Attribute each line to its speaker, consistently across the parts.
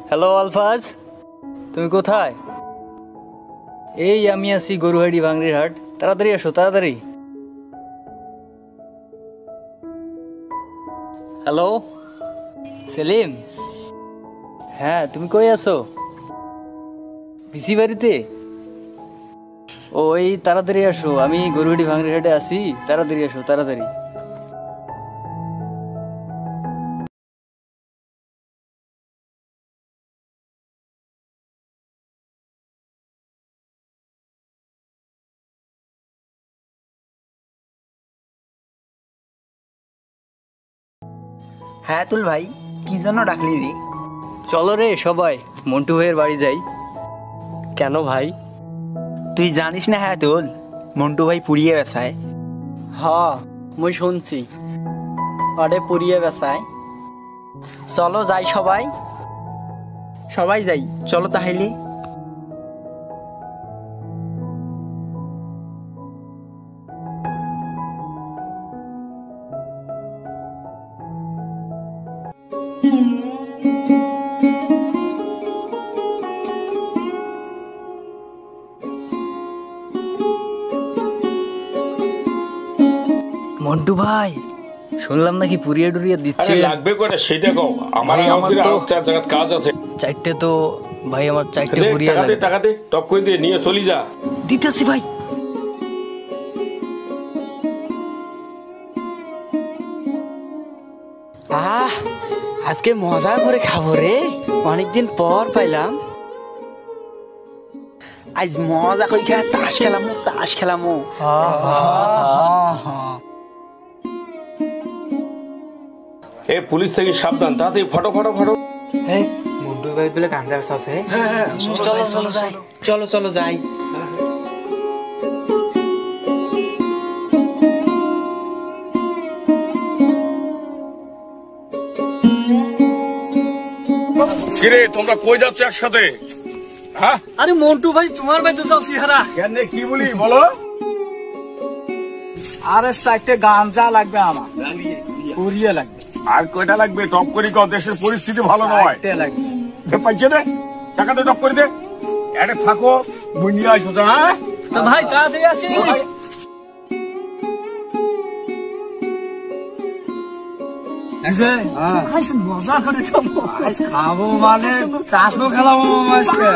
Speaker 1: Hello Alfaz, তুমি কোথায়? এই আমি আছি গরুহাটি ভাঙড়ির হাট। তাড়াতাড়ি আসো, তাড়াতাড়ি। হ্যালো সেলিম, হ্যাঁ তুমি কই আছো? পিসি বাড়িতে? ওই তাড়াতাড়ি আসো, আমি গরুহাটি ভাঙড়ির হাটে আছি। তাড়াতাড়ি আসো, তাড়াতাড়ি।
Speaker 2: হ্যাঁ তুল ভাই, কি জন্য ডাকলি রে?
Speaker 1: চলো রে সবাই মন্টু ভাইয়ের বাড়ি যাই।
Speaker 3: কেন ভাই?
Speaker 2: তুই জানিস না হ্যাঁ তুল, মন্টু ভাই পুড়িয়ে বেসায়।
Speaker 3: হ্যাঁ মুই শুনছি, আরে পুড়িয়ে বেসায়। চলো যাই সবাই।
Speaker 2: সবাই যাই, চলো তাহলে।
Speaker 1: মন্টু ভাই, শুনলাম নাকি পুরিয়া টুরিয়া দিচ্ছে।
Speaker 4: লাগবে কয়টা সেটা কও। আমার তো চার জায়গা কাজ আছে।
Speaker 1: চারটে তো ভাই, আমার চারটে পুরিয়া
Speaker 4: টাকা দে,
Speaker 1: লাগবে।
Speaker 4: টাকা দে, টপ করে দিয়ে নিয়ে চলি যা।
Speaker 1: দিতেছি ভাই।
Speaker 3: আজকে মজা করে খাবো রে, অনেকদিন পর পাইলাম।
Speaker 2: আজ মজা কই খা, তাস খেলামু, তাস খেলামু।
Speaker 4: এ পুলিশ থেকে সাবধান, তাতে ফটো ফটো ফটো।
Speaker 2: হ্যাঁ মন্টু ভাই বলে গাঞ্জা বেচা আছে। চলো চলো যাই, চলো চলো যাই।
Speaker 4: কিরে তোমরা কই যাচ্ছ একসাথে? হ্যাঁ
Speaker 3: আরে মন্টু ভাই, তোমার ভাই তো যাচ্ছি হারা।
Speaker 4: কেন কি বলি বলো?
Speaker 3: আরে চারটে গাঞ্জা লাগবে আমার, পুড়িয়ে লাগবে।
Speaker 4: আর কয়টা লাগবে? টপ করি কও, দেশের পরিস্থিতি ভালো নয়।
Speaker 3: লাগবে।
Speaker 4: পাইছে দে, টাকা দে, টপ করে দে। আরে থাকো, মুই নিয়ে আসো তো। হ্যাঁ
Speaker 3: তো ভাই তাড়াতাড়ি আসি। মজা করে খাবো, খাবো মানে তাসও খেলাবো আজকে।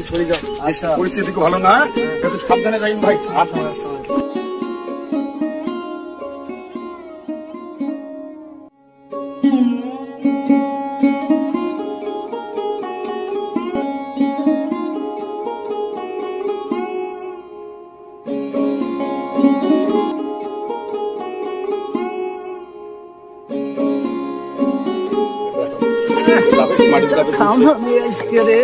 Speaker 4: চলে যাও, পরিস্থিতি ভালো না, একটু সাবধানে যাইন ভাই।
Speaker 3: খাওয়া আজকে রে।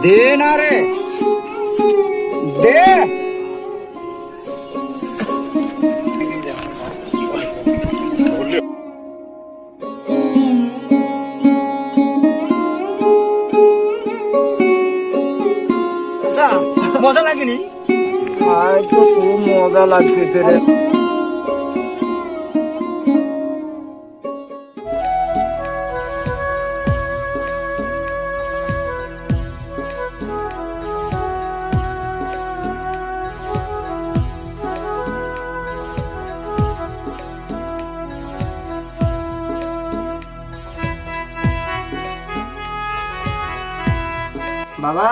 Speaker 3: দে না রে, দে। মজা লাগেনি? তো খুব মজা লাগতেছে রে। বাবা,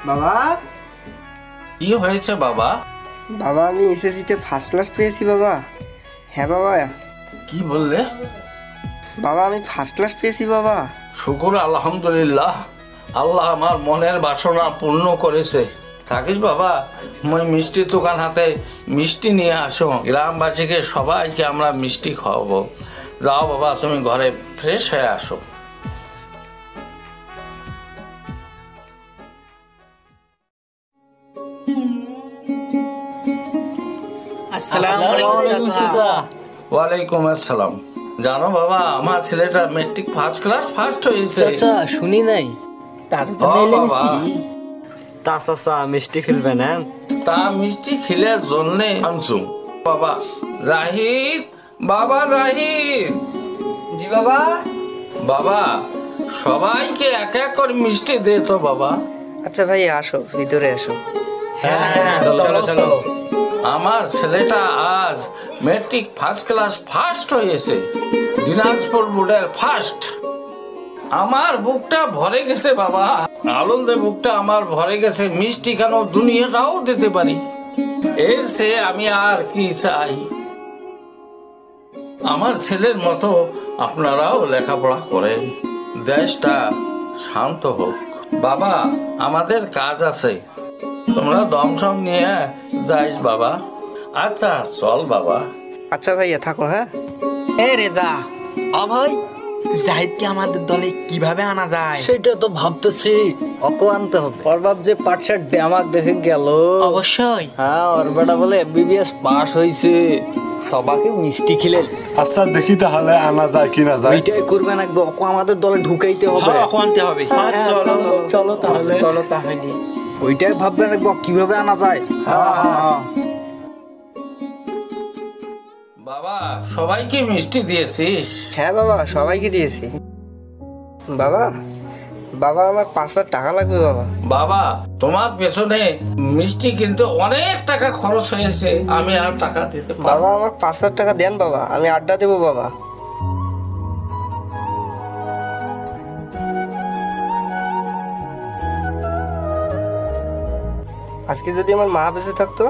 Speaker 3: বাবা,
Speaker 5: কি হয়েছে বাবা?
Speaker 3: বাবা আমি এসএসসিতে ফার্স্ট ক্লাস পেয়েছি বাবা। হ্যাঁ বাবা।
Speaker 5: কি বললে?
Speaker 3: বাবা আমি ফার্স্ট ক্লাস পেয়েছি বাবা।
Speaker 5: শুকুর আলহামদুলিল্লাহ, আল্লাহ আমার মনের বাসনা পূর্ণ করেছে। থাকিস বাবা, মই মিষ্টির দোকান হাতে মিষ্টি নিয়ে আসো, গ্রামবাসীকে সবাইকে আমরা মিষ্টি খাওয়াবো। যাও বাবা, তুমি ঘরে ফ্রেশ হয়ে আসো। ওয়ালাইকুম আসসালাম। জানো বাবা, আমার ছেলেটা মেট্রিক ফার্স্ট ক্লাস ফার্স্ট হয়েছে।
Speaker 3: চাচা শুনি নাই।
Speaker 5: ও বাবা,
Speaker 3: তা চাচা মিষ্টি খেলবে না?
Speaker 5: তা মিষ্টি খেলে জন্যে আনছু বাবা। জাহিদ, বাবা জাহিদ।
Speaker 3: জি বাবা।
Speaker 5: বাবা, সবাইকে এক এক করে মিষ্টি দে তো বাবা।
Speaker 2: আচ্ছা ভাই আসো, ভিতরে আসো।
Speaker 3: চলো।
Speaker 5: আমার ছেলেটা আজ মেট্রিক ফার্স্ট ক্লাস ফার্স্ট হয়েছে, দিনাজপুর বোর্ডের ফার্স্ট। আমার বুকটা ভরে গেছে বাবা, আনন্দে বুকটা আমার ভরে গেছে। মিষ্টি কেন দুনিয়াটাও দিতে পারি, এর সে আমি আর কি চাই। আমার ছেলের মতো আপনারাও লেখাপড়া করেন, দেশটা শান্ত হোক। বাবা, আমাদের কাজ আছে, তোমরা দমসম নিয়ে যাইস বাবা। আচ্ছা চল বাবা।
Speaker 2: আচ্ছা ভাইয়া থাকো। হ্যাঁ এ রেজা,
Speaker 3: ভাই
Speaker 2: জাহিদকে আমাদের দলে কিভাবে আনা যায়?
Speaker 1: সেটা তো ভাবতেছি, অকো আনতে হবে। ওর বাপ যে পাটশাট আমাকে দেখে গেল।
Speaker 2: অবশ্যই।
Speaker 1: হ্যাঁ, ওর বেটা বলে এমবিবিএস পাস হয়েছে, সবাইকে মিষ্টি খেলে।
Speaker 4: আচ্ছা দেখি তাহলে আনা যায় কি না যায়।
Speaker 1: ওইটাই করবেন, একদম অকো আমাদের দলে ঢুকাইতে হবে।
Speaker 2: আনতে হবে। চলো তাহলে।
Speaker 1: ওইটাই ভাববেন একদম কিভাবে আনা যায়।
Speaker 5: বাবা, সবাইকে মিষ্টি দিয়েছিস?
Speaker 2: হ্যাঁ বাবা, সবাইকে দিয়েছি। বাবা বাবা আমার 5,000 টাকা লাগবে বাবা।
Speaker 5: বাবা, তোমার পেছনে মিষ্টি কিন্তু অনেক টাকা খরচ হয়েছে, আমি আর টাকা দিতে পারবো
Speaker 2: বাবা আমার 5,000 টাকা দেন বাবা, আমি আড্ডা দেবো বাবা। আজকে যদি আমার মা বেঁচে থাকতো,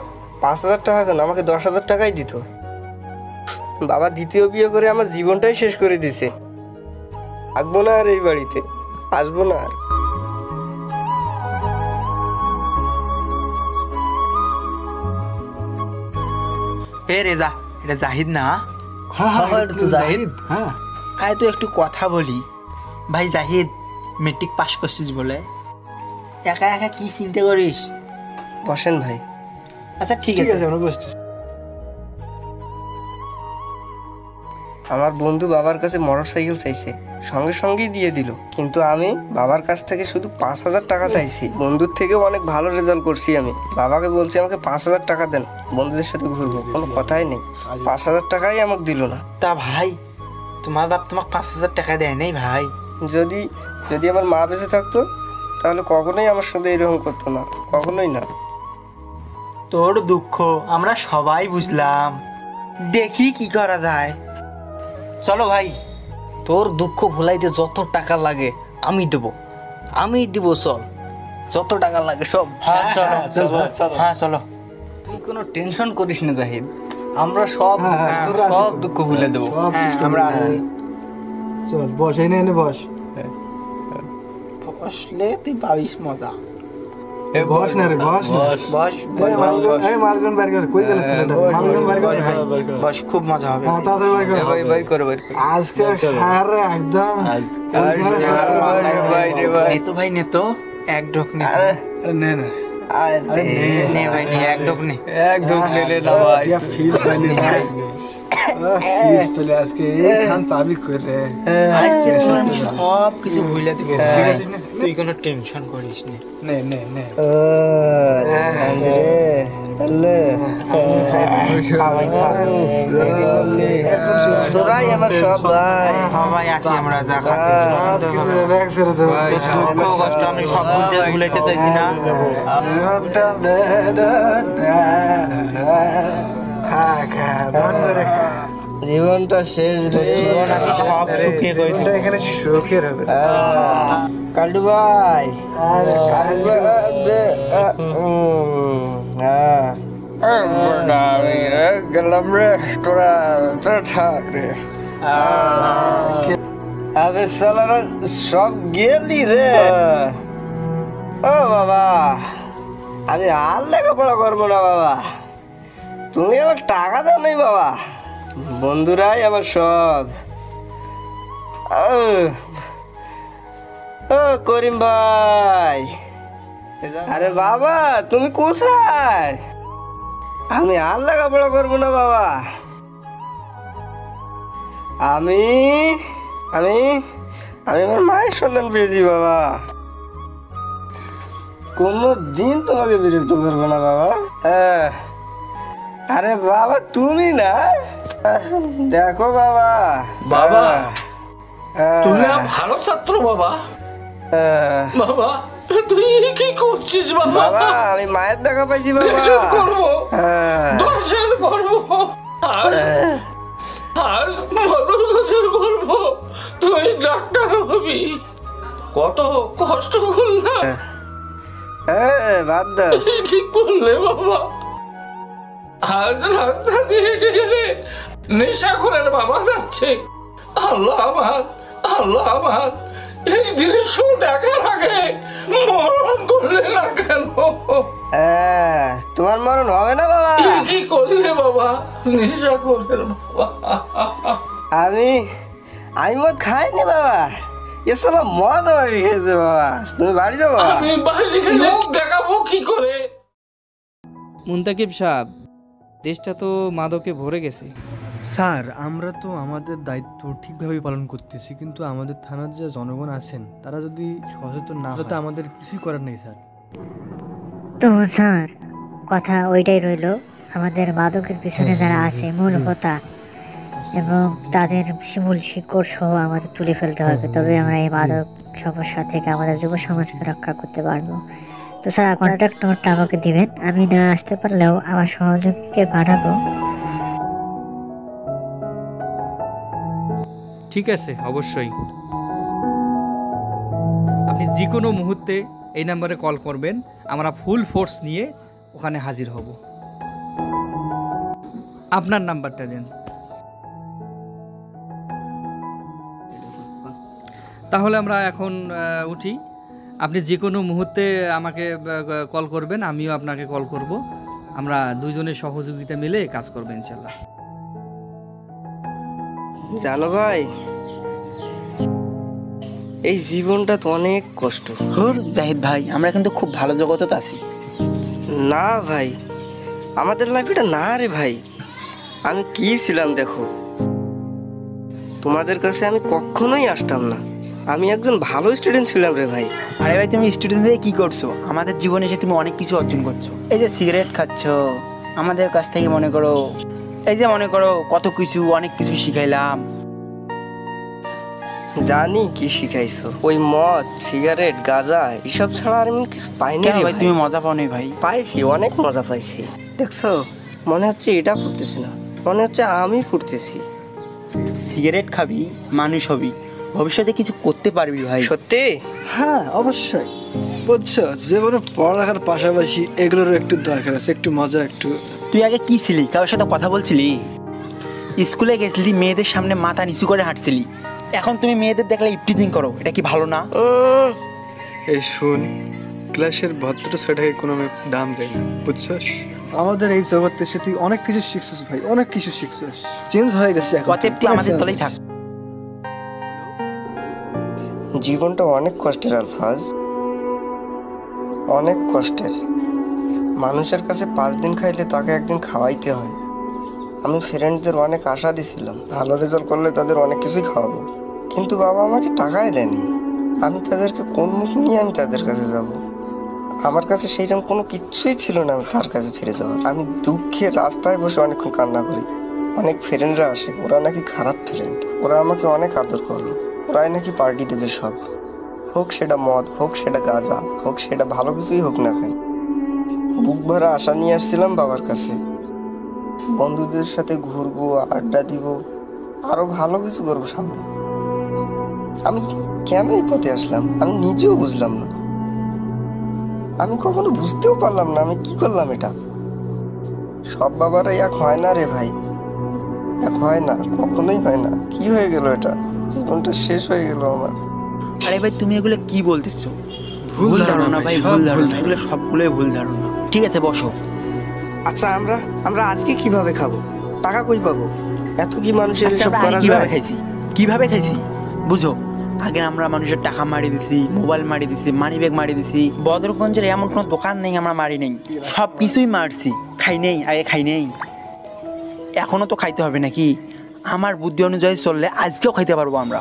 Speaker 2: 5,000 টাকা কেন, আমাকে 10,000 টাকাই দিত। বাবা দ্বিতীয় বিয়ে করে আমার জীবনটাই শেষ করে দিছে। থাকবো না আর এই বাড়িতে, আসবো না আর।
Speaker 6: এ রেজা, এটা জাহিদ না?
Speaker 1: জাহিদ।
Speaker 6: আয় তো একটু কথা বলি। ভাই জাহিদ, মেট্রিক পাস করছিস বলে একা একা কি চিন্তা করিস?
Speaker 2: বসেন ভাই।
Speaker 6: আচ্ছা ঠিক আছে, আমরা বসছি।
Speaker 2: আমার বন্ধু বাবার কাছে মোটরসাইকেল চাইছে, সঙ্গে সঙ্গেই দিয়ে দিল। কিন্তু আমি বাবার কাছ থেকে শুধু 5,000 টাকা চাইছি। বন্ধুর থেকেও অনেক ভালো রেজাল্ট করছি আমি। বাবাকে বলছি আমাকে 5,000 টাকা দেন, বন্ধুদের সাথে ঘুরবো। কোনো কথাই নেই, 5,000 টাকাই আমাকে দিল না।
Speaker 6: তা ভাই, তোমার বাপ তোমাকে 5,000 টাকা দেয় নাই ভাই?
Speaker 2: যদি যদি আমার মা বেঁচে থাকতো, তাহলে কখনোই আমার সাথে এরকম করতো না, কখনোই না।
Speaker 6: তোর দুঃখ আমরা সবাই বুঝলাম, দেখি কি করা যায়। চলো ভাই।
Speaker 1: তোর দুঃখ ভুলাইতে যত টাকা লাগে আমি দেবো, আমি দিব। চল, যত টাকা লাগে সব।
Speaker 6: হ্যাঁ চলো।
Speaker 1: তুই কোনো টেনশন করিস না জাহিদ, আমরা সব তোর সব দুঃখ ভুলে দেবো।
Speaker 6: হ্যাঁ আমরা আছি।
Speaker 7: চল বস, এনে বস।
Speaker 6: বসলে তুই পাবিস মজা।
Speaker 7: বস না রে, বস না।
Speaker 6: বস
Speaker 7: এই মালগুন বাড়ি কর, কই গেল ছেলেটা? মালগুন বাড়ি কর ভাই।
Speaker 6: বস, খুব মজা হবে।
Speaker 7: হ্যাঁ, তাড়াতাড়ি বাড়ি কর।
Speaker 1: ভাই ভাই করে ভাই করে।
Speaker 7: আজকে সারে একদম
Speaker 6: নেতো ভাই, নেতো এক ঢোক নে।
Speaker 7: নে না,
Speaker 6: নে ভাই, নে এক ঢোক নে।
Speaker 1: এক ঢোক নিলে না ভাই।
Speaker 7: ইয়া ফিল পাইনি ভাই। সিরিয়াস পেলে আজকে এইখান পাবি করে।
Speaker 6: আজকে তোর আমি সব কিছু ভুলে দিব, ঠিক আছে? তুই কোনো টেনশন করিস না।
Speaker 7: নে নে নে।
Speaker 2: তোরাই আমার সব ভাই।
Speaker 6: সবাই আছি আমরা, যা খাতে
Speaker 7: কিছু রিল্যাক্স করে দে ভাই।
Speaker 6: দুঃখ কষ্ট আমি সব ভুলাইতে চাইছি না।
Speaker 7: জীবনটা খা খা মন করে খা।
Speaker 2: জীবনটা শেষ রে।
Speaker 6: জীবন আমি সব সুখে কই
Speaker 7: জীবনটা এখানে সুখের হবে।
Speaker 2: কালটু ভাই, কালটু ভাই,
Speaker 1: আমি গেলাম রে, তোরা তোরা থাক রে।
Speaker 2: আবে সালারা সব গেলি রে। ও বাবা, আমি আর লেখাপড়া করবো না বাবা, তুমি আমার টাকা দাও নাই বাবা। বন্ধুরাই আমার সব। ও করিম ভাই, আরে বাবা তুমি কোথায়? আমি আর লেখাপড়া করবো না বাবা। আমি আমি আমি আমার মায়ের সন্তান পেয়েছি বাবা। কোনো দিন তোমাকে বিরক্ত করবো না বাবা। আরে বাবা তুমি না, দেখো বাবা।
Speaker 5: বাবা তুমি ভালো ছাত্র বাবা। বাবা তুই কি করছিস বাবা?
Speaker 2: বাবা আমি মায়ের দেখা পাইছি বাবা।
Speaker 5: করবো দর্শন করবো আর মদর বছর করবো, তুই ডাক্তার হবি। কত কষ্ট করলাম,
Speaker 2: বাদ দাও।
Speaker 5: কি করলে বাবা? আজ রাস্তা দিয়ে হেঁটে গেলে নেশাখোরের বাবা যাচ্ছে। আল্লাহ আমার এই দৃশ্য দেখার আগে মরণ করলে না কেন?
Speaker 2: তোমার মরণ হবে না বাবা।
Speaker 5: কি করলে বাবা? নেশাখোরের বাবা।
Speaker 2: আমি মদ খাইনি বাবা, এসব মদ আমাকে খেয়েছে বাবা। তুমি বাড়ি যাও বাবা।
Speaker 5: আমি বাইরে গেলে দেখাবো কি করে?
Speaker 8: মুন্তাকিব সাহেব, দেশটা তো মাদকে ভরে গেছে।
Speaker 7: স্যার আমরা তো আমাদের দায়িত্ব ঠিকভাবে পালন করতেছি, কিন্তু আমাদের থানার যে জনগণ আছেন তারা যদি সচেতন না হয় তো আমাদের কিছুই করার নেই স্যার।
Speaker 9: তো স্যার কথা ওইটাই রইল, আমাদের মাদকের পিছনে যারা আছে মূল হোতা এবং তাদের মূল শিকড় সহ আমাদের তুলে ফেলতে হবে, তবে আমরা এই মাদক সমস্যা থেকে আমাদের যুব সমাজকে রক্ষা করতে পারবো। তো স্যার কন্ট্যাক্ট নম্বরটা আমাকে দিবেন, আমি না আসতে পারলেও আমার সহযোগীকে পাঠাবো।
Speaker 8: ঠিক আছে, অবশ্যই। আপনি যে কোনো মুহূর্তে এই নাম্বারে কল করবেন, আমরা ফুল ফোর্স নিয়ে ওখানে হাজির হব। আপনার নাম্বারটা দেন। তাহলে আমরা এখন উঠি। আপনি যে কোনো মুহূর্তে আমাকে কল করবেন, আমিও আপনাকে কল করব। আমরা দুইজনের সহযোগিতা মিলে কাজ করবো ইনশাল্লাহ।
Speaker 2: জানো ভাই, এই জীবনটা তো অনেক কষ্ট।
Speaker 3: জাহিদ ভাই, আমরা কিন্তু খুব ভালো জগতে আছি।
Speaker 2: না ভাই, আমাদের লাইফ এটা না রে ভাই। আমি কি ছিলাম দেখো, তোমাদের কাছে আমি কখনোই আসতাম না। আমি একজন ভালো স্টুডেন্ট ছিলাম রে ভাই।
Speaker 3: আরে ভাই, তুমি স্টুডেন্ট হয়ে কি করছো? আমাদের জীবনে এসে তুমি অনেক কিছু অর্জন করছো। এই যে সিগারেট খাচ্ছ আমাদের কাছ থেকে, মনে করো কত কিছু, অনেক কিছু শিখাইলাম।
Speaker 2: জানি কি শিখাইছো, ওই মদ সিগারেট গাঁজা এসব ছাড়া আর আমি কিছু পাইনি রে ভাই।
Speaker 3: তুমি মজা পাওনি ভাই?
Speaker 2: পাইছি, অনেক মজা পাইছি। দেখছো, মনে হচ্ছে এটা ফুটতেছে না, মনে হচ্ছে আমি ফুটতেছি।
Speaker 3: সিগারেট খাবি, মানুষ হবি, ভবিষ্যতে কিছু করতে পারবি ভাই।
Speaker 2: সত্যি?
Speaker 7: হ্যাঁ অবশ্যই, বুঝছো, জীবনে পড়ালেখার পাশাপাশি এগুলোরও একটু দরকার আছে, একটু মজা একটু।
Speaker 3: তুই আগে কি ছিলি? কারোর সাথে কথা বলছিলি? স্কুলে গেছিলি, মেয়েদের সামনে মাথা নিচু করে হাঁটছিলি। এখন তুমি মেয়েদের দেখলে ইপটিজিং করো, এটা কি ভালো না?
Speaker 7: এই শোন, ক্লাসের ভদ্র ছেলেটাকে কোনো দাম দেয় না, বুঝছস? আমাদের এই জগতে এসে তুই অনেক কিছু শিখছিস ভাই, অনেক কিছু শিখছিস, চেঞ্জ হয়ে গেছে এখন।
Speaker 3: অতএব তুই আমাদের দলেই থাক।
Speaker 2: জীবনটা অনেক কষ্টের আলফাজ, অনেক কষ্টের। মানুষের কাছে 5 দিন খাইলে তাকে একদিন খাওয়াইতে হয়। আমি ফ্রেন্ডদের অনেক আশা দিছিলাম, ভালো রেজাল্ট করলে তাদের অনেক কিছুই খাওয়াবো, কিন্তু বাবা আমাকে টাকাই দেয়নি। আমি তাদেরকে কোন মুখ নিয়ে আমি তাদের কাছে যাব? আমার কাছে সেইরকম কোনো কিচ্ছুই ছিল না আমি তার কাছে ফিরে যাওয়ার। আমি দুঃখে রাস্তায় বসে অনেকক্ষণ কান্না করি। অনেক ফ্রেন্ডরা আসে, ওরা নাকি খারাপ ফ্রেন্ড, ওরা আমাকে অনেক আদর করলো, ওরাই নাকি পার্টি দেবে সব, হোক সেটা মদ, হোক সেটা গাঁজা, হোক সেটা ভালো কিছুই হোক না কেন। বুক ভরা আশা নিয়ে আসছিলাম বাবার কাছে, বন্ধুদের সাথে ঘুরবো, আড্ডা দিব, আরো ভালো কিছু করবো সামনে। আমি কেন এই পথে আসলাম আমি নিজেও বুঝলাম না। আমি কখনো বুঝতেও পারলাম না আমি কি করলাম এটা। সব বাবারা এক হয় না রে ভাই, এক হয় না, কখনোই হয় না। কি হয়ে গেল এটা? জীবনটা শেষ হয়ে গেল আমার।
Speaker 3: আরে ভাই, তুমি এগুলো কি বলতেছো? ভুল ধারণা ভাই, ভুল ধারণা, এগুলো সবগুলোই ভুল ধারণা। ঠিক আছে, বসো।
Speaker 2: আচ্ছা, আমরা আজকে কিভাবে খাবো? টাকা কই পাবো? এত কি মানুষের
Speaker 3: আচ্ছা,
Speaker 2: এসব করা
Speaker 3: কিভাবে
Speaker 2: যায়?
Speaker 3: খাইছি? বুঝো, আগে আমরা মানুষের টাকা মারি দিছি, মোবাইল মারি দিছি, মানি ব্যাগ মারি দিছি। বদরগঞ্জের এমন কোনো দোকান নেই আমরা মারি নেই, সব কিছুই মারছি। খাই নেই, আগে খাই নেই, এখনো তো খাইতে হবে নাকি? আমার বুদ্ধি অনুযায়ী চললে আজকেও খাইতে পারবো আমরা।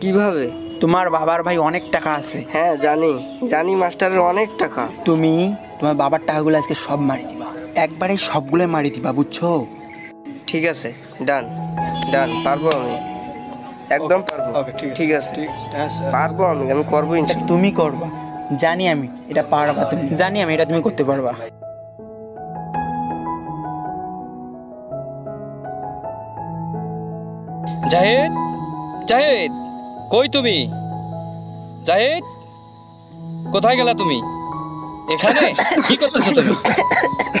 Speaker 2: কিভাবে?
Speaker 3: তোমার বাবার ভাই অনেক টাকা আছে।
Speaker 2: হ্যাঁ জানি, জানি মাস্টারের অনেক টাকা।
Speaker 3: তুমি তোমার বাবার টাকাগুলো আজকে সব মারি দিবা, একবারে সবগুলো মারি দিবা, বুঝছো?
Speaker 2: ঠিক আছে, ডান ডান, পারবো আমি, একদম পারবো।
Speaker 7: ওকে,
Speaker 2: ঠিক আছে,
Speaker 7: হ্যাঁ স্যার।
Speaker 2: পারবো আমি করবো ইনশাল্লাহ।
Speaker 3: তুমি করবা, জানি আমি এটা পারবা, তুমি জানি আমি এটা তুমি করতে পারবা।
Speaker 8: জাহিদ, জাহিদ, কই তুমি? জাহিদ, কোথায় গেলা তুমি? এখানে কি করতেছো তুমি?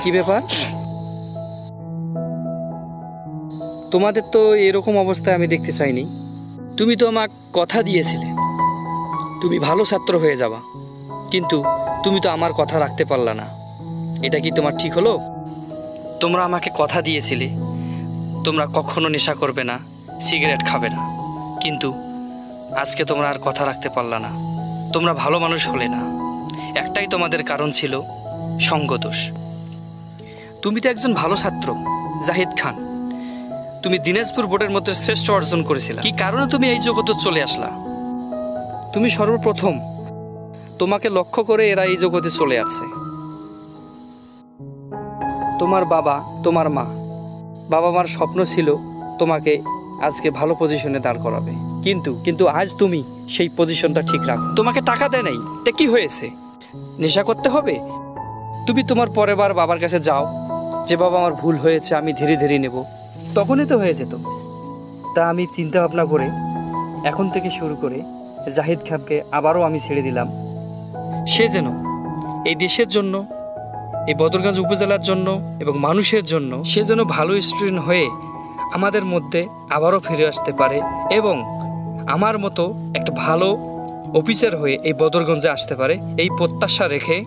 Speaker 8: কি ব্যাপার? তোমাদের তো এরকম অবস্থায় আমি দেখতে চাইনি। তুমি তো আমাকে কথা দিয়েছিলে তুমি ভালো ছাত্র হয়ে যাবা, কিন্তু তুমি তো আমার কথা রাখতে পারলা না। এটা কি তোমার ঠিক হলো? তোমরা আমাকে কথা দিয়েছিলে তোমরা কখনো নেশা করবে না, সিগারেট খাবে না, কিন্তু আজকে তোমরা আর কথা রাখতে পারলা না। তোমরা ভালো মানুষ হলে না, একটাই তোমাদের কারণ ছিল সঙ্গদোষ। তুমি তো একজন ভালো ছাত্র জাহিদ খান, তুমি দিনাজপুর বোর্ডের মধ্যে শ্রেষ্ঠ অর্জন করেছিলে। কি কারণে তুমি এই জগতে চলে আসলা? তুমি সর্বপ্রথম, তোমাকে লক্ষ্য করে এরা এই জগতে চলে আসছে। তোমার বাবা, তোমার মা, বাবা মার স্বপ্ন ছিল তোমাকে আজকে ভালো পজিশনে দাঁড় করাবে, কিন্তু আজ তুমি সেই পজিশনটা ঠিক রাখো। তোমাকে টাকা দেয় নাই, তা কি হয়েছে? নেশা করতে হবে? তুমি তোমার পরের বার বাবার কাছে যাও যে বাবা আমার ভুল হয়েছে, আমি ধীরে ধীরে নেব, তখনই তো হয়ে যেত। তা আমি চিন্তা ভাবনা করে এখন থেকে শুরু করে জাহিদ খানকে আবারও আমি ছেড়ে দিলাম। সে যেন এই দেশের জন্য, এই বদরগঞ্জ উপজেলার জন্য এবং মানুষের জন্য সে যেন ভালো স্টুডেন্ট হয়ে আমাদের মধ্যে আবারও ফিরে আসতে পারে এবং আমার মতো একটা ভালো অফিসার হয়ে এই বদরগঞ্জে আসতে পারে, এই প্রত্যাশা রেখে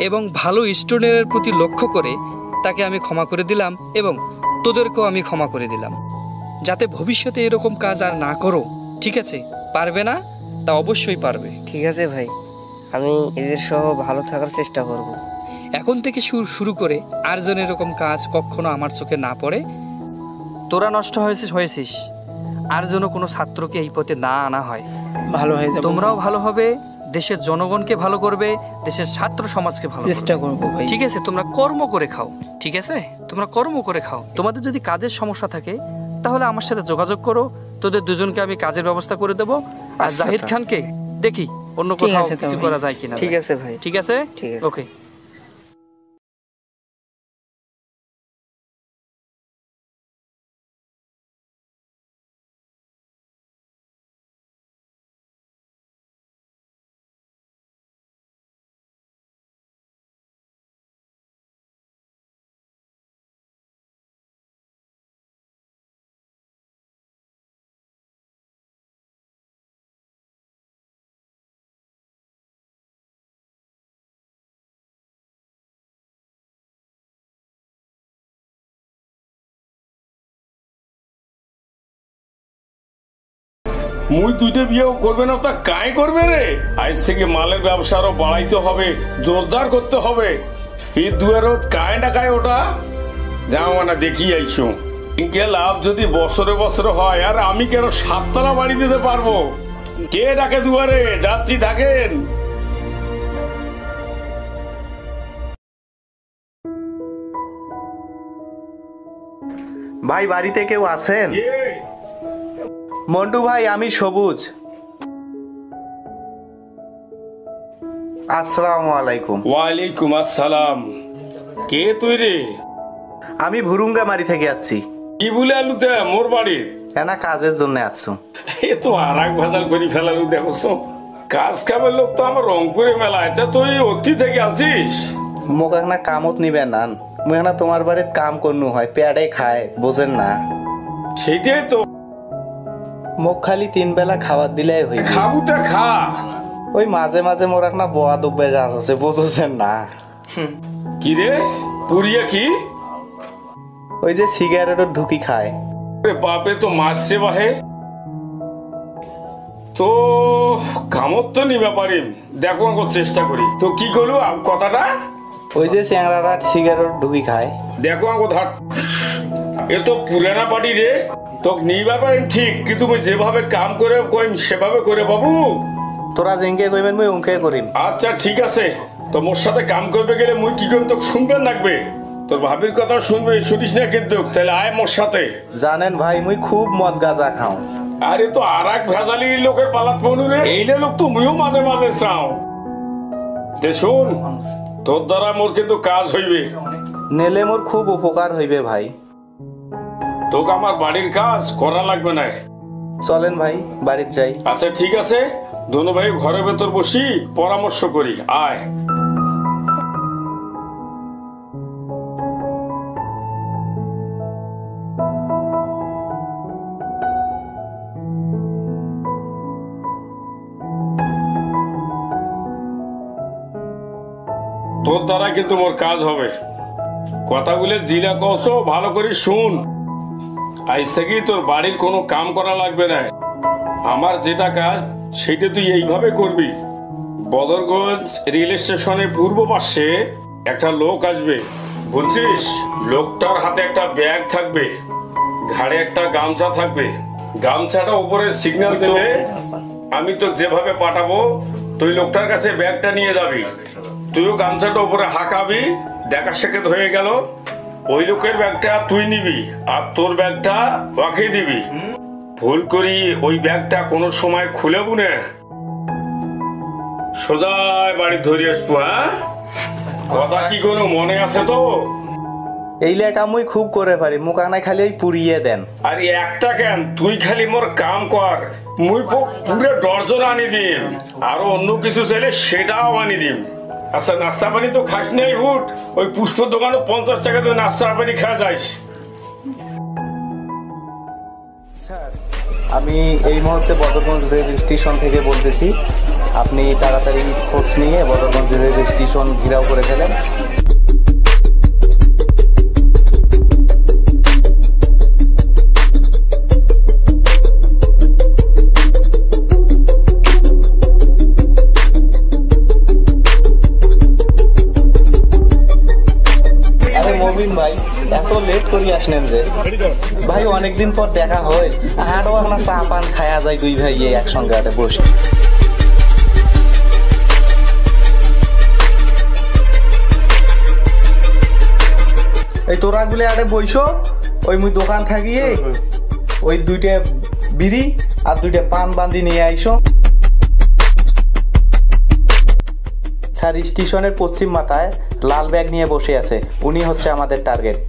Speaker 8: এবং ভালো স্টুডেন্টের প্রতি লক্ষ্য করে তাকে আমি ক্ষমা করে দিলাম এবং তোদেরকেও আমি ক্ষমা করে দিলাম, যাতে ভবিষ্যতে এরকম কাজ আর না করো। ঠিক আছে? পারবে না? তা অবশ্যই পারবে।
Speaker 2: ঠিক আছে ভাই, আমি এদের সহ ভালো থাকার চেষ্টা করব।
Speaker 8: এখন থেকে শুরু করে আর যেন এরকম কাজ কখনো আমার চোখে না পড়ে। তোরা নষ্ট হয়েছিস, আর যেন কোনো ছাত্রকে এই পথে না আনা হয়।
Speaker 3: ভালো হয়ে যাবে,
Speaker 8: তোমরাও ভালো হবে, দেশের জনগণকে ভালো করবে, দেশের ছাত্র সমাজকে ভালো
Speaker 3: চেষ্টা
Speaker 8: করবে।
Speaker 3: করবো ভাই।
Speaker 8: ঠিক আছে? তোমরা কর্ম করে খাও। ঠিক আছে? তোমরা কর্ম করে খাও। তোমাদের যদি কাজের সমস্যা থাকে তাহলে আমার সাথে যোগাযোগ করো, তোদের দুজনকে আমি কাজের ব্যবস্থা করে দেবো। আর
Speaker 2: আচ্ছা,
Speaker 8: জাহিদ খানকে দেখি অন্য কোথাও কিছু করা যায় কিনা।
Speaker 2: ঠিক আছে ভাই,
Speaker 8: ঠিক আছে?
Speaker 2: ঠিক আছে।
Speaker 8: ওকে।
Speaker 4: মুই দুইটা বিয়েও করবে না তা কাই করবে রে? আজ থেকে মালের ব্যবসা আরো বাড়াইতে হবে, জোরদার করতে হবে। এই দুয়ারত কায় না কায় ওটা যাও না দেখি আইছো। ইনকে লাভ যদি বছরে বছরে হয়, আর আমি কেন 7 তলা বাড়ি দিতে পারবো? কে ডাকে দুয়ারে? যাচ্ছি, থাকেন।
Speaker 10: ভাই বাড়িতে কেউ আছেন? মন্টু ভাই, আমি সবুজ। আসসালামু আলাইকুম।
Speaker 4: ওয়ালাইকুম আসসালাম। কে তুই রে?
Speaker 10: আমি ভুরুঙ্গামারি থেকে আসছি।
Speaker 4: কি বলে আলুতে মোর বাড়ি?
Speaker 10: না, কাজের জন্য আসছো।
Speaker 4: এ তো আর এক ভেজাল করে ফেলালু দেখছো। কাজ কামের লোক তো আমার রংপুরে মেলায়, তা তুই অতি থেকে আছিস?
Speaker 10: মোক এখানে কামত নিবে না, মুই এখানে তোমার বাড়িতে কাম করনু হয়, পেয়ারে খায়, বোঝেন না?
Speaker 4: সেটাই তো।
Speaker 10: মোক খালি 3 বেলা খাবার দিলেই হইবে।
Speaker 4: খাবুতে খা।
Speaker 10: ওই মাঝে মাঝে মোর একটা বয়া দুব্বে যাস আছে, বোঝেন না?
Speaker 4: কি রে পুরিয়া? কি
Speaker 10: ওই যে সিগারেটও ঢুকি খায়।
Speaker 4: বাপে তো মাসছে বাহে। তো কামত তো নিবা পারিম, দেখো আমাকে চেষ্টা করি। তো কি করলু কথাটা?
Speaker 10: ওই যে চ্যাংরারা সিগারেট ঢুকি খায়,
Speaker 4: দেখো আমাকে ধার, এ তো পুরানা পার্টি রে। তো নিবার পারিম ঠিক, কিন্তু তুমি যেভাবে কাম করে কইম সেভাবে করে বাবু।
Speaker 10: তোরা যেঙ্কে কইবেন মুই উঙ্কে করিম।
Speaker 4: আচ্ছা ঠিক আছে, তো মোর সাথে কাম করবে গেলে মুই কি করুম, তোকে শুনবেন লাগবে। তোর ভাবির কথা শুনবে, শুনিস না কিন্তু, তাহলে আয় মোর সাথে।
Speaker 10: জানেন ভাই মুই খুব মদ গাঁজা খাও।
Speaker 4: আরে তো আর এক ভেজালি লোকের পালাত পড়ু রে, এইলে লোক তো মুইও মাঝে মাঝে চাও। তে শুন, তোর দ্বারা মোর কিন্তু কাজ হইবে।
Speaker 10: নেলে মোর খুব উপকার হইবে ভাই।
Speaker 4: তোকে আমার বাড়ির কাজ করা লাগবে না।
Speaker 10: চলেন ভাই বাড়ির যাই।
Speaker 4: আচ্ছা ঠিক আছে, দোনো ভাই ঘরের ভেতর বসি পরামর্শ করি, আয়। তোর দ্বারা কিন্তু মোর কাজ হবে। কথাগুলো জিলা কসো ভালো করে শুন। আজ থেকেই তোর বাড়ির কোনো কাম করা লাগবে না। আমার যেটা কাজ সেটা তুই এইভাবে করবি। বদরগঞ্জ রেল স্টেশনের পূর্ব পাশে একটা লোক আসবে, বুঝছিস? লোকটার হাতে একটা ব্যাগ থাকবে, ঘাড়ে একটা গামছা থাকবে। গামছাটা উপরে সিগন্যাল দেবে, আমি তো যেভাবে পাঠাবো তুই লোকটার কাছে ব্যাগটা নিয়ে যাবি। তুইও গামছাটা উপরে হাঁকাবি, দেখা সাক্ষাৎ হয়ে গেল। ওই লোকের ব্যাগটা তুই নিবি আর তোর ব্যাগটা ওকে দিবি। ভুল করি ওই ব্যাগটা কোনো সময় খুলে বুনে সোজা বাড়ি ধরে আসবো। হ্যাঁ, কথা কি কোনো মনে আছে তো?
Speaker 10: এই লেখা মুই খুব করে পারি, মুখানায় খালি ওই পুড়িয়ে দেন।
Speaker 4: আরে একটা কেন, তুই খালি মোর কাম কর, মুই পুরো ডর্জন আনি দিম। আরো অন্য কিছু চাইলে সেটাও আনি দিম। আচ্ছা নাস্তা পানি তো খাস নাই, উঠ ওই পুষ্প দোকানে 50 টাকা দিয়ে নাস্তা পানি খাওয়া যাইস।
Speaker 10: আমি এই মুহূর্তে বদরগঞ্জ রেল স্টেশন থেকে বলতেছি, আপনি তাড়াতাড়ি খোঁজ নিয়ে বদরগঞ্জ রেল স্টেশন ঘেরাও করে ফেলেন। ভাই এত লেট করি আসলেন যে? ভাই অনেকদিন পর দেখা হয়, আরো আপনার চা পান খায়া যায় দুই ভাই একসঙ্গে আটে বসে। এই তোরা গুলো আরে বইসো, ওই মুই দোকান থাকিয়ে ওই 2টা বিড়ি আর 2টা পান বান্ধি নিয়ে আইসো। স্যার স্টেশনের পশ্চিম মাথায় লাল ব্যাগ নিয়ে বসে আছে, উনি হচ্ছে আমাদের টার্গেট।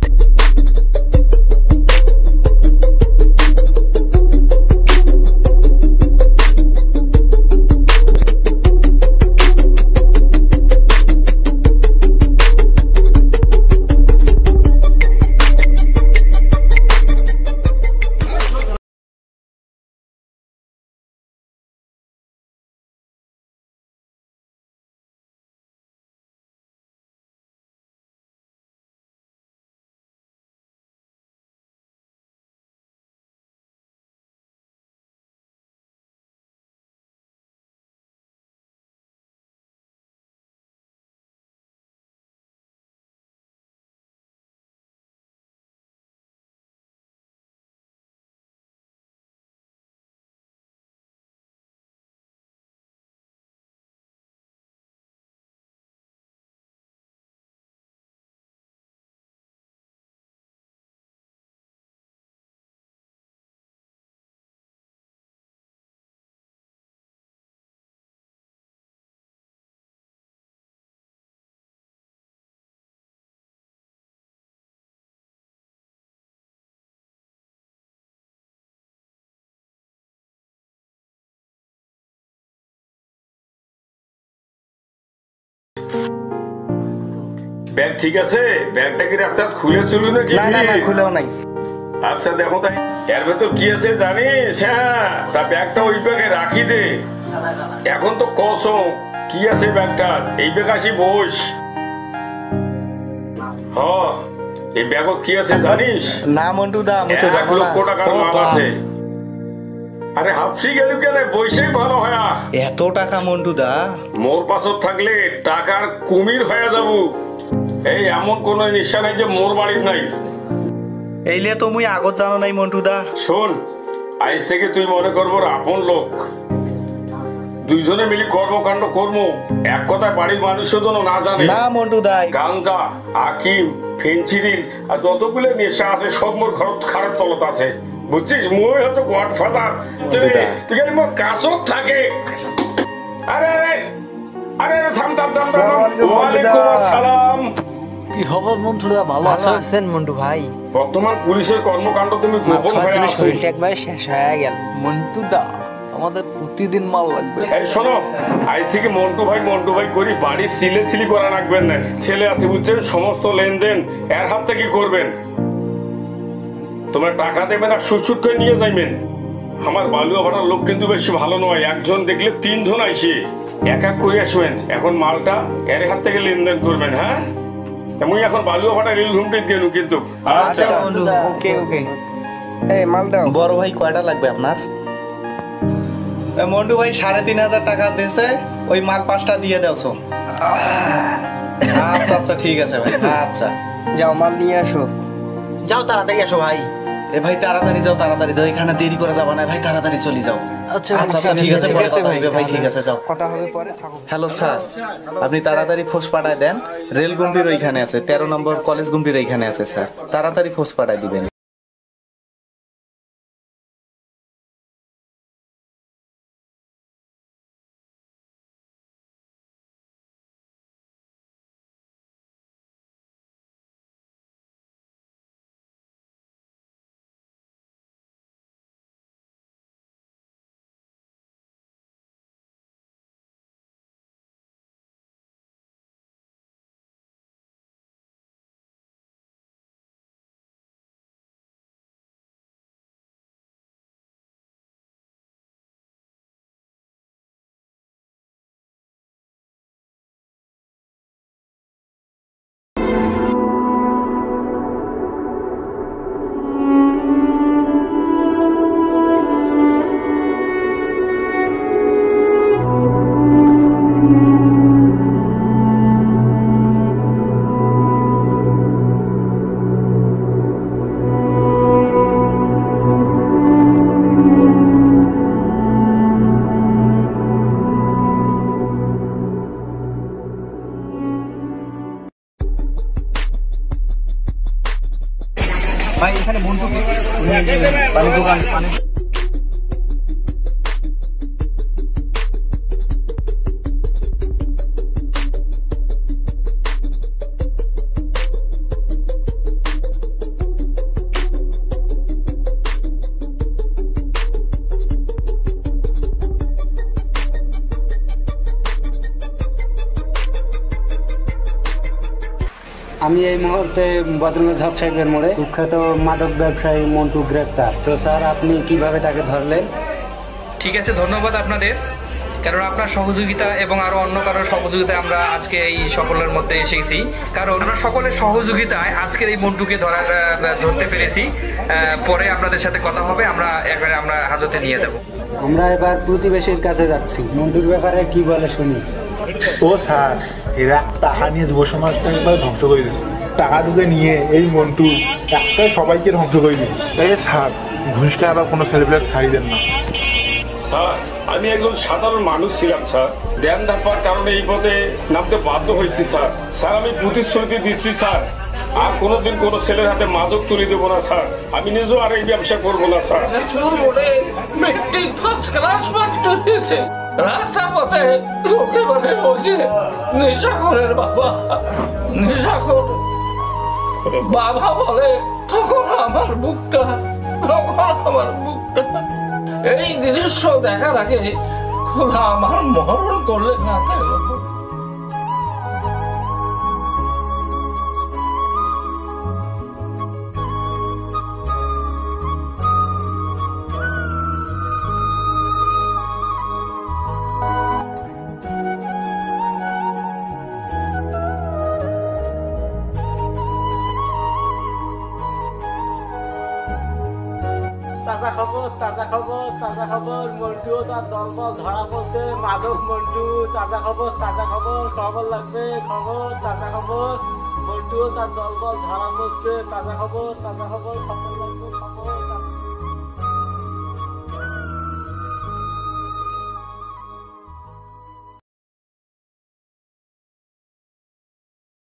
Speaker 4: ব্যাগ ঠিক আছে? ব্যাগটা কি রাস্তা খুলে ছিল নাকি?
Speaker 10: না না না, খুলেও নাই।
Speaker 4: আচ্ছা দেখো তাই, এর ভেতর কি আছে জানিস? হ্যাঁ, তা ব্যাগটা ওই ব্যাগে রাখি দে। এখন তো কসম কি আছে ব্যাগটা, এই ব্যাগ আসি বস। হ, এই ব্যাগত কি আছে জানিস?
Speaker 10: না মন্টু দা, আমি তো
Speaker 4: 1
Speaker 10: জানো না।
Speaker 4: লক্ষ টাকার মাল আছে। আরে হাফসি গেল কেন, বৈশাখ ভালো হয়।
Speaker 10: এত টাকা মন্টু দা?
Speaker 4: মোর পাশত থাকলে টাকার কুমির হয়ে যাব। এই এমন কোন নিশা নাই যে মোর বাড়ির নাই।
Speaker 10: এইলে তো মুই আগত জানো নাই মন্টু দা।
Speaker 4: শোন, আজ থেকে তুই মনে করবো আপন লোক। দুইজনে মিলি কর্মকাণ্ড করবো, এক কথায় বাড়ির মানুষের জন্য না জানে।
Speaker 10: না মন্টু দা,
Speaker 4: গাঞ্জা, আকিম, ফেন্সিডিল আর যতগুলো নেশা আছে সব মোর ঘরত খারাপ তলত আছে, বুঝছিস? মই হচ্ছে গডফাদার, তুই খালি মোর কাছত থাকে। আরে আরে আরে থাম থাম থাম থাম। ওয়ালাইকুম আসসালাম।
Speaker 1: কি খবর মন্টুদা, ভালো
Speaker 6: আছেন মন্টু ভাই?
Speaker 4: বর্তমান পুলিশের কর্মকাণ্ড তুমি গোপন হয়ে আছো।
Speaker 6: শরীরটা একবার শেষ হয়ে গেল।
Speaker 1: মন্টুদা, আমাদের প্রতিদিন মাল লাগবে।
Speaker 4: এই শোনো, আজ থেকে মন্টু ভাই করি বাড়ি সিলি করা রাখবেন না। ছেলে আছে বুঝছেন, সমস্ত লেনদেন এর হাত থেকে করবেন। তোমরা টাকা দেবেন আর সুট করে নিয়ে যাইবেন। আমার বালুয়া ভাড়ার লোক কিন্তু বেশি ভালো নয়, একজন দেখলে তিনজন আইছে, এক এক করে আসবেন। এখন মালটা এর হাত থেকে লেনদেন করবেন। হ্যাঁ, আমি এখন বালুয়া ভাড়া রেল ঘুমটে গেল কিন্তু।
Speaker 2: আচ্ছা ওকে ওকে। এই মাল দাও।
Speaker 10: বড় ভাই কয়টা লাগবে আপনার? মন্টু ভাই 3,500 টাকা দিয়েছে, ওই মাল 5টা দিয়ে দাওছো। আচ্ছা আচ্ছা ঠিক আছে ভাই। আচ্ছা
Speaker 2: যাও মাল নিয়ে আসো।
Speaker 6: যাও তাড়াতাড়ি আসো ভাই।
Speaker 10: এ ভাই তাড়াতাড়ি যাও, তাড়াতাড়ি দাও, এখানে দেরি করে যাবা না ভাই, তাড়াতাড়ি চলে যাও।
Speaker 1: আচ্ছা
Speaker 10: আচ্ছা আচ্ছা ঠিক আছে, পরে কথা হবে ভাই। ঠিক আছে যাও,
Speaker 2: কথা হবে পরে, থাকো।
Speaker 10: হ্যালো স্যার, আপনি তাড়াতাড়ি ফোর্স পাঠায় দেন। রেল গুমটির ওইখানে আছে, 13 নম্বর কলেজ গুমটির ওইখানে আছে স্যার, তাড়াতাড়ি ফোর্স পাঠায় দিবেন।
Speaker 6: ভাই এখানে মন্টু পানি দোকান, পানি।
Speaker 11: আমি এই মুহূর্তে বদরগঞ্জ হক সাহেবের মোড়ে কুখ্যাত মাদক ব্যবসায়ী মন্টু গ্রেপ্তার। তো স্যার আপনি কিভাবে তাকে ধরলেন?
Speaker 8: ঠিক আছে, ধন্যবাদ আপনাদের, কারণ আপনার সহযোগিতা এবং আরো অন্য কারোর সহযোগিতায় আমরা আজকে এই সকলের মধ্যে এসেছি। কারণ আমরা সকলের সহযোগিতায় আজকের এই মন্টুকে ধরতে পেরেছি। পরে আপনাদের সাথে কথা হবে, আমরা একবারে আমরা হাজতে নিয়ে যাব।
Speaker 11: আমরা এবার প্রতিবেশীর কাছে যাচ্ছি, মন্টুর ব্যাপারে কি বলে শুনি।
Speaker 12: ও স্যার, এরা টাকা নিয়ে যুব সমাজটা একবার ধ্বংস করে দিচ্ছে। টাকা ঢুকে নিয়ে এই মন্টু একটাই সবাইকে ধ্বংস করে দিচ্ছে। এই স্যার, ঘুষকে আবার কোনো সেলিব্রেট ছাড়ি দেন না।
Speaker 4: স্যার, আমি একজন সাধারণ মানুষ ছিলাম স্যার, ধ্যান ধাপার কারণে এই পথে নামতে বাধ্য হয়েছি স্যার। স্যার আমি প্রতিশ্রুতি দিচ্ছি স্যার, আর কোনোদিন কোনো ছেলের হাতে মাদক তুলে দেবো না স্যার। আমি নিজেও আর এই ব্যবসা করবো না স্যার।
Speaker 5: রাস্তা পথে লোকে বলে বলছে নেশাখোরের বাবা, নেশাখোর বাবা বলে, তখন আমার বুকটা এই দৃশ্য দেখার আগে খোদা আমার মরণ করলে না কেন?
Speaker 11: তাজা খবর, তাজা খবর।
Speaker 10: তাজা খবর, মন্টু ও তার দলবল ধরা পড়ছে, মাদক মন্টু, তাজা খবর, খবর লাগবে, খবর, তাজা খবর, মন্টু ও তার দলবল ধরা পড়ছে, তাজা খবর, খবর লাগবে, খবর।